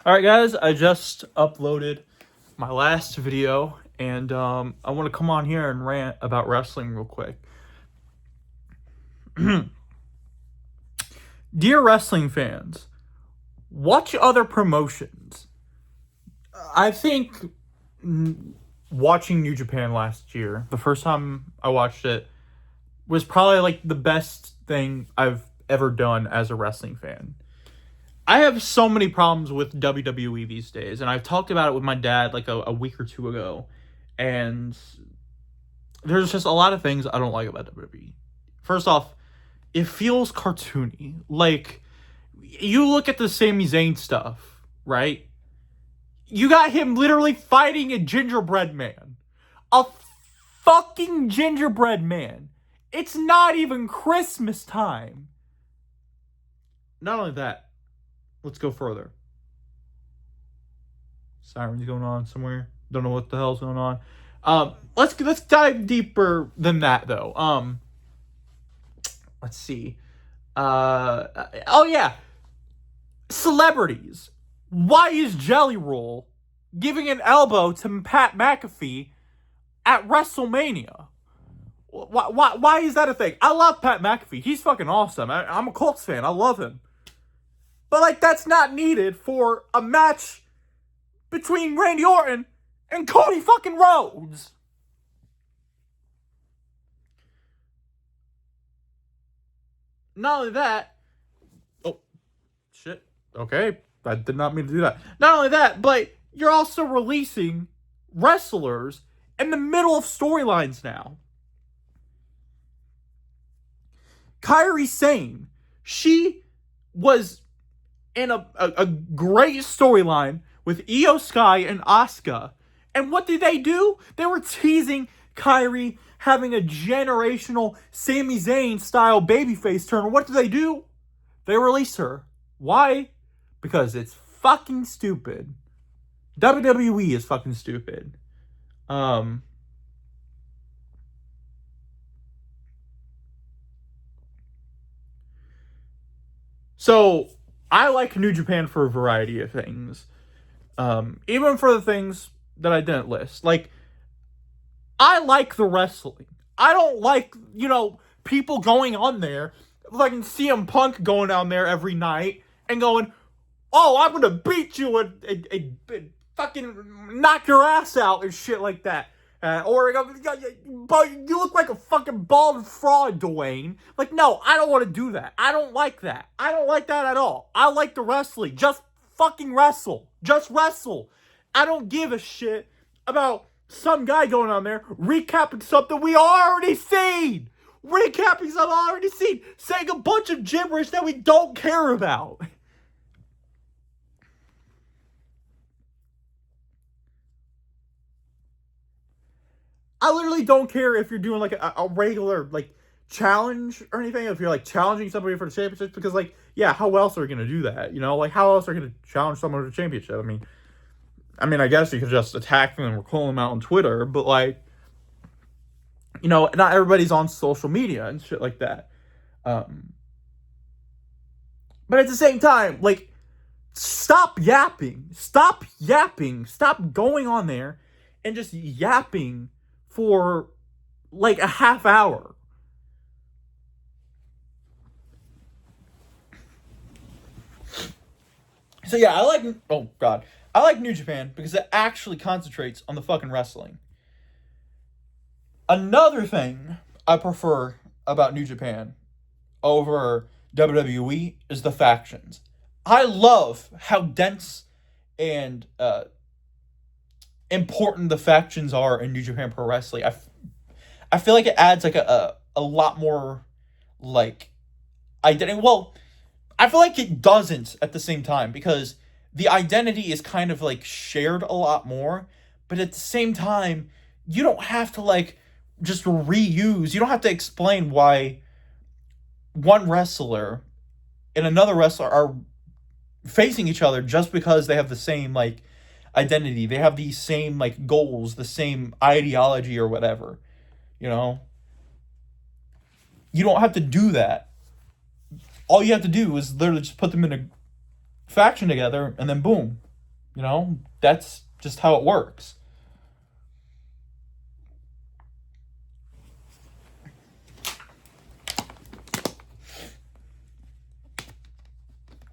Alright guys, I just uploaded my last video, and I want to come on here and rant about wrestling real quick. Dear wrestling fans, watch other promotions. I think watching New Japan last year, the first time I watched it, was probably like the best thing I've ever done as a wrestling fan. I have so many problems with WWE these days, and I've talked about it with my dad like a week or two ago, and there's just a lot of things I don't like about WWE. First off, it feels cartoony. Like, you look at the Sami Zayn stuff, right? You got him literally fighting a gingerbread man. A fucking gingerbread man. It's not even Christmas time. Not only that, let's go further. Sirens going on somewhere. Don't know what the hell's going on. Let's dive deeper than that though. Let's see. Oh yeah. Celebrities. Why is Jelly Roll giving an elbow to Pat McAfee at WrestleMania? Why is that a thing? I love Pat McAfee. He's fucking awesome. I'm a Colts fan. I love him. But, like, that's not needed for a match between Randy Orton and Cody fucking Rhodes. Not only that... Oh, shit. Okay, I did not mean to do that. Not only that, but you're also releasing wrestlers in the middle of storylines now. Kairi Sane, she was in a great storyline with Io Sky and Asuka. And what did they do? They were teasing Kairi having a generational Sami Zayn style babyface turn. What do? They release her. Why? Because it's fucking stupid. WWE is fucking stupid. So I like New Japan for a variety of things. Even for the things that I didn't list. Like, I like the wrestling. I don't like, people going on there, like CM Punk going down there every night and going, oh, I'm gonna beat you and fucking knock your ass out and shit like that. Or you look like a fucking bald fraud, Dwayne. Like, no, I don't want to do that. I don't like that. I don't like that at all. I like the wrestling. Just fucking wrestle. Just wrestle. I don't give a shit about some guy going on there recapping something we already seen. Recapping something already seen. Saying a bunch of gibberish that we don't care about. I literally don't care if you're doing like a regular like challenge or anything. If you're like challenging somebody for the championship, because like, yeah, how else are you gonna do that? Like how else are you gonna challenge someone for the championship? I mean, I guess you could just attack them and call them out on Twitter, but like, not everybody's on social media and shit like that. But at the same time, like, stop yapping. Stop going on there and just yapping for like a half hour. So yeah, I like New Japan because it actually concentrates on the fucking wrestling. Another thing I prefer about New Japan over WWE is the factions. I love how dense and important the factions are in New Japan Pro Wrestling. I feel like it adds like a lot more like identity. Well, I feel like it doesn't at the same time because the identity is kind of like shared a lot more, but at the same time, you don't have to like just reuse. You don't have to explain why one wrestler and another wrestler are facing each other just because they have the same like identity. They have these same like goals, the same ideology or whatever. You don't have to do that. All you have to do is literally just put them in a faction together and then boom, You know, that's just how it works.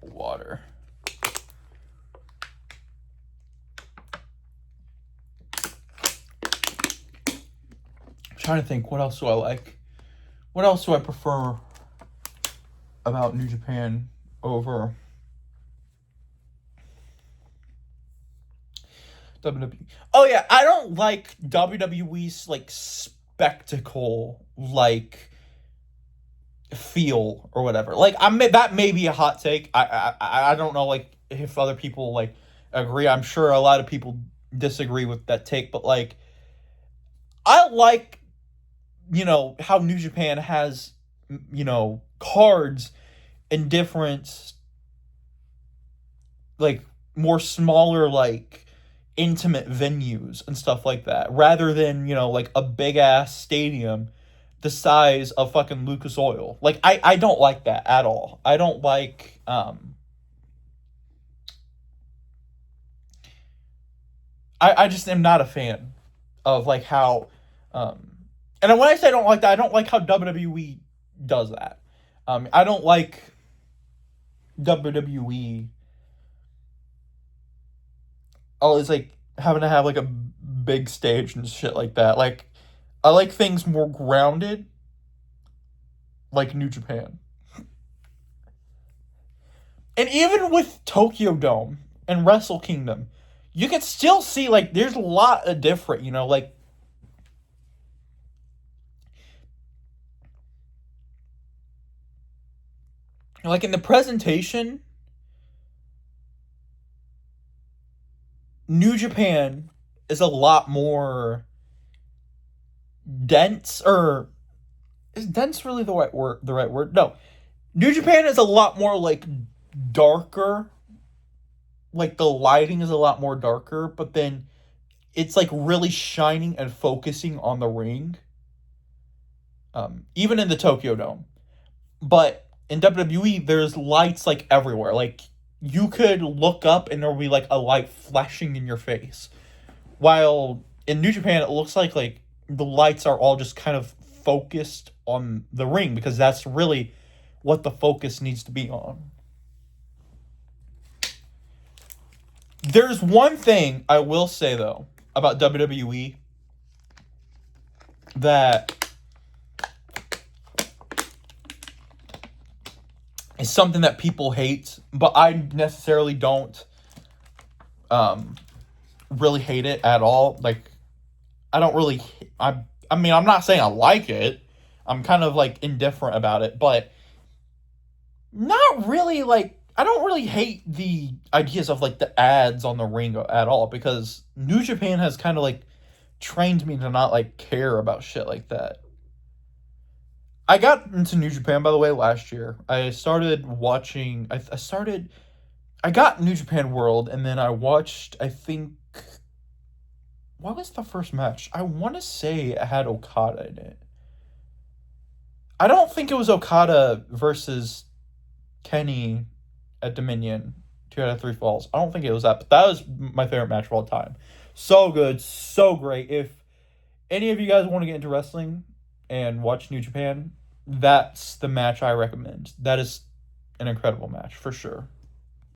Water. I'm trying to think, what else do I like? What else do I prefer about New Japan over WWE? Oh yeah, I don't like WWE's like spectacle like feel or whatever. Like that may be a hot take. I don't know like if other people like agree. I'm sure a lot of people disagree with that take, but like I like, you know, how New Japan has, you know, cards in different like more smaller like intimate venues and stuff like that, rather than, you know, like a big ass stadium the size of fucking Lucas Oil. Like I don't like that at all. I don't like I just am not a fan of like how and when I say I don't like that, I don't like how WWE does that. I don't like WWE always like having to have like a big stage and shit like that. Like I like things more grounded, like New Japan. And even with Tokyo Dome and Wrestle Kingdom, you can still see like there's a lot of different, you know, like in the presentation, New Japan is a lot more dense, or is dense really the right word? The right word? No, New Japan is a lot more like darker. Like the lighting is a lot more darker, but then it's like really shining and focusing on the ring. Even in the Tokyo Dome, but in WWE, there's lights like everywhere. Like you could look up and there'll be like a light flashing in your face. While in New Japan, it looks like the lights are all just kind of focused on the ring because that's really what the focus needs to be on. There's one thing I will say though about WWE that is something that people hate, but I necessarily don't really hate it at all. Like I don't really I mean, I'm not saying I like it. I'm kind of like indifferent about it, but not really like I don't really hate the ideas of like the ads on the ring at all because New Japan has kind of like trained me to not like care about shit like that. I got into New Japan by the way last year. I started watching I got New Japan World and then I watched I think what was the first match? I want to say it had Okada in it. I don't think it was Okada versus Kenny at Dominion, 2 out of 3 falls. I don't think it was that, but that was my favorite match of all time. So good, so great. If any of you guys want to get into wrestling and watch New Japan, that's the match I recommend. That is an incredible match for sure.